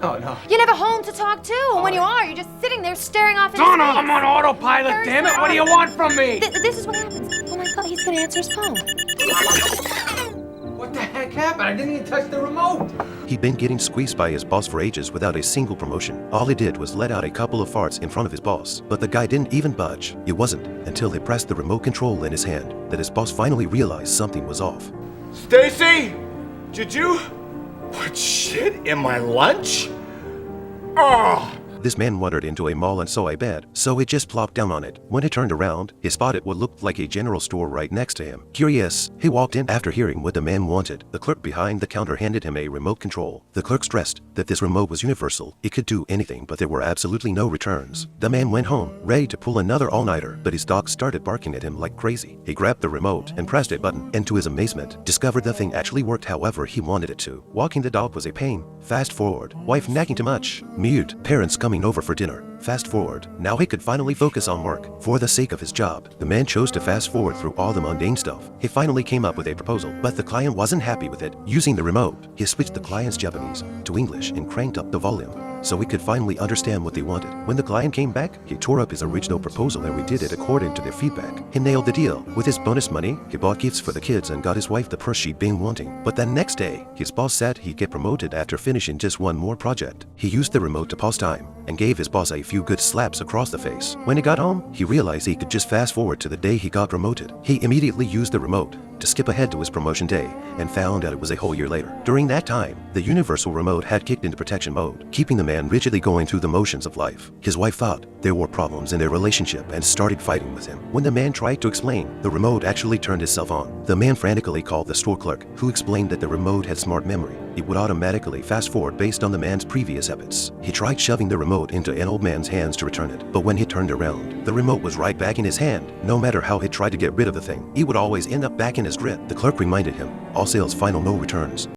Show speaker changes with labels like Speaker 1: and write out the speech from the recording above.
Speaker 1: Oh, no.
Speaker 2: You're never home to talk to, and when you are, you're just sitting there staring off into
Speaker 1: Donna,
Speaker 2: space.
Speaker 1: I'm on autopilot, damn it! What do you want from me?
Speaker 2: This is what happens. Oh my god, he's gonna answer his phone.
Speaker 1: What the heck happened? I didn't even touch the remote.
Speaker 3: He'd been getting squeezed by his boss for ages without a single promotion. All he did was let out a couple of farts in front of his boss, but the guy didn't even budge. It wasn't until he pressed the remote control in his hand that his boss finally realized something was off.
Speaker 4: Stacy, did you put shit in my lunch? Oh!
Speaker 3: This man wandered into a mall and saw a bed, so he just plopped down on it. When he turned around, he spotted what looked like a general store right next to him. Curious, he walked in after hearing what the man wanted. The clerk behind the counter handed him a remote control. The clerk stressed that this remote was universal. It could do anything, but there were absolutely no returns. The man went home, ready to pull another all-nighter, but his dog started barking at him like crazy. He grabbed the remote and pressed a button, and to his amazement, discovered the thing actually worked however he wanted it to. Walking the dog was a pain. Fast forward, wife nagging too much. Mute, parents coming over for dinner. Fast forward, now he could finally focus on work. For the sake of his job, the man chose to fast forward through all the mundane stuff. He finally came up with a proposal, but the client wasn't happy with it. Using the remote, he switched the client's Japanese to English and cranked up the volume so he could finally understand what they wanted. When the client came back, he tore up his original proposal and redid it according to their feedback. He nailed the deal. With his bonus money, he bought gifts for the kids and got his wife the purse she'd been wanting. But then next day, his boss said he'd get promoted after finishing just one more project. He used the remote to pause time and gave his boss a few good slaps across the face. When he got home, he realized he could just fast forward to the day he got promoted. He immediately used the remote to skip ahead to his promotion day and found out it was a whole year later. During that time, the universal remote had kicked into protection mode, keeping the man rigidly going through the motions of life. His wife thought there were problems in their relationship and started fighting with him. When the man tried to explain, the remote actually turned itself on. The man frantically called the store clerk, who explained that the remote had smart memory. It would automatically fast forward based on the man's previous habits. He tried shoving the remote into an old man's hands to return it, but when he turned around, the remote was right back in his hand. No matter how he tried to get rid of the thing, it would always end up back in his grip. The clerk reminded him, all sales, final, no returns.